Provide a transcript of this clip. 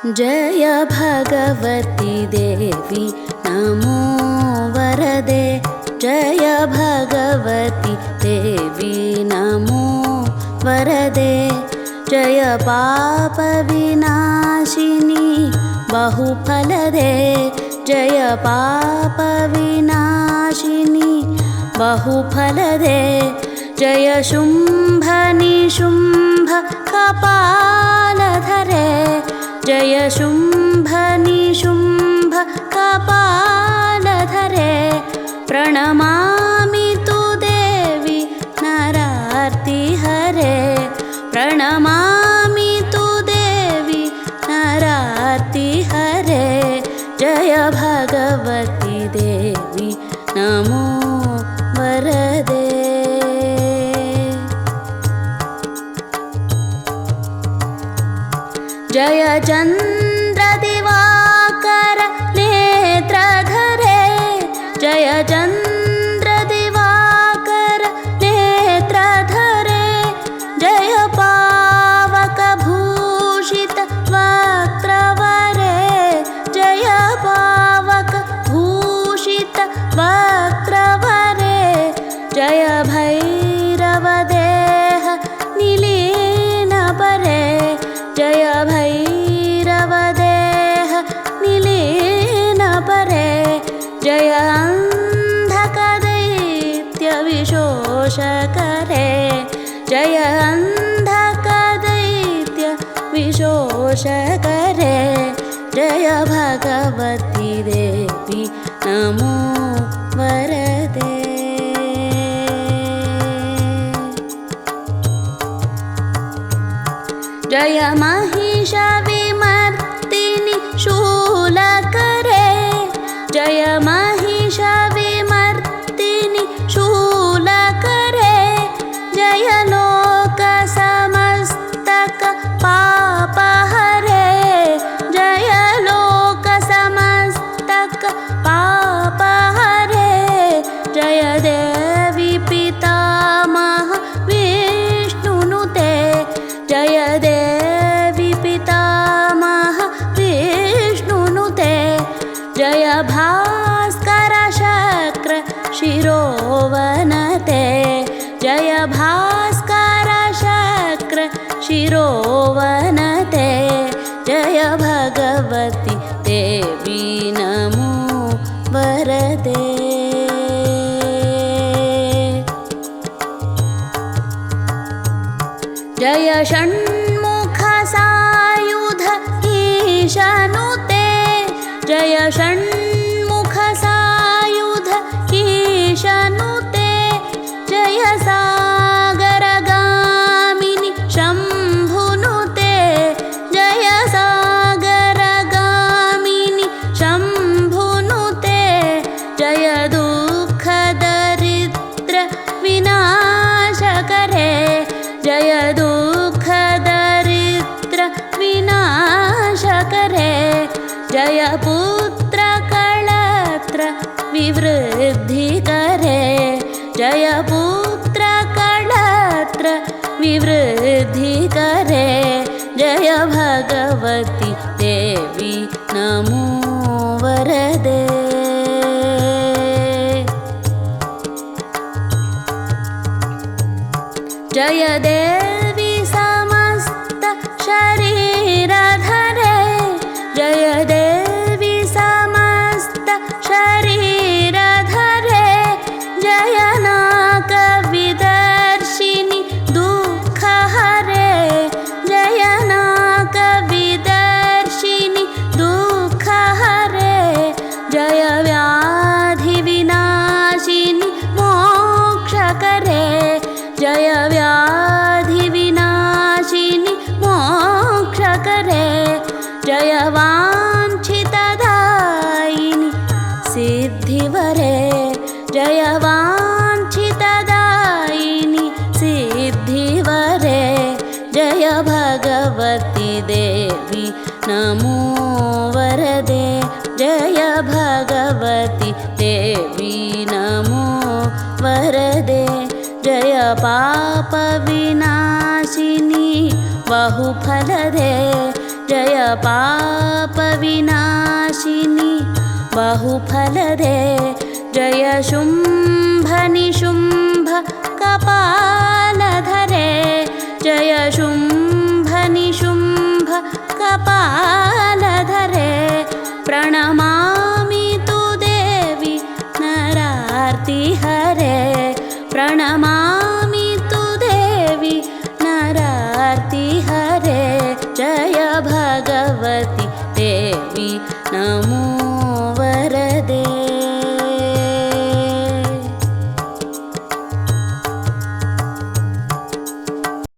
जय भगवती देवी नमो वरदे। जय भगवती देवी नमो वरदे। जय पाप विनाशिनी बहुफलदे। जय पाप विनाशिनी बहुफलदे। जय शुंभ निशुंभ कपालधरे। जय शुंभ निशुंभ कपालधरे। प्रणमामि तु देवी नरार्तिहरे। प्रणमामि तु देवी नरार्तिहरे। जय भगवती देवी नमो वरदे। जय चंद्र दिवाकर नेत्रधरे। जय चंद्र दिवाकर नेत्रधरे। जय पावक भूषित वक्त्रवरे। जय पावक भूषित वक्त्रवरे। जय भैरव देह निलीन परे। जय भैरव देह निलीन परे। जय अंधक दैत्य विशोषकरे। जय अंधक दैत्य विशोषकरे। जय भगवती देवी नमो वरदे। जय महिषविमर्दिनि शूलकरे। जय महिषविमर्दिनि शूलकरे। जय लोकसमस्तक पापहरे। जय लोकसमस्तक पापहरे। जय देवी पितामह विष्णुनुते। जय देवी पितामह विष्णुनुते। जय भास्कर शक्र शिरोवनते। जय भास्कर शक्र शिरोवनते। जय भगवती देवी नमो वरदे। जय षण्मुख सायुध ईशनुते। जय षण्मुख सायुध ईशनुते। जय सागरगामिनि शम्भुनुते। जय सागरगामिनि शम्भुनुते। जय दुःख दरिद्र विनाशकरे। जय दुःख दरिद्र विनाशकरे। जय पुत्र कलत्र विवृद्धिकरे। जय पुत्र कलत्र विवृद्धिकरे। जय भगवती देवी नमो वरदे। जय देवी समस्त शरीरधरे। जय देवी समस्त शरीरधरे। जय नाक विदर्शिनि दुःखहरे। जय नाक विदर्शिनि दुःखहरे। जय व्याधि विनाशिनि मोक्षकरे। जय व्याधि विनाशिनि मोक्षकरे। जय वाञ्छितदायिनि सिद्धिवरे। जय वाञ्छितदायिनि सिद्धिवरे। जय भगवती देवी नमो वरदे। जय भगवती देवी नमो वरदे। जय पाप विनाशिनी बहुफलदे जय पापविनाशिनि बहुफलदे जय शुम्भनिशुम्भ कपालधरे जय शुम्भनिशुम्भ कपालधरे प्रणमामि तु देवि नरार्तिहरे प्रणमामि तु देवि नरार्तिहरे जय भगवति देवी नमो